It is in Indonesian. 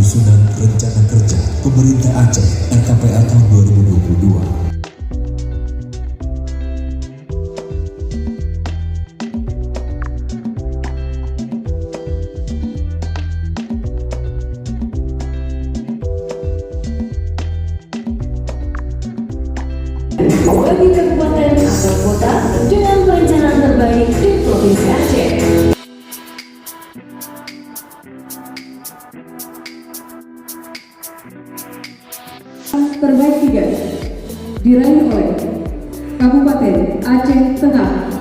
Penyusunan Rencana Kerja Pemerintah Aceh RKPA tahun 2022. Bagi kabupaten atau kota dengan perencanaan terbaik di Provinsi Aceh. Terbaik 3 diraih oleh Kabupaten Aceh Tengah.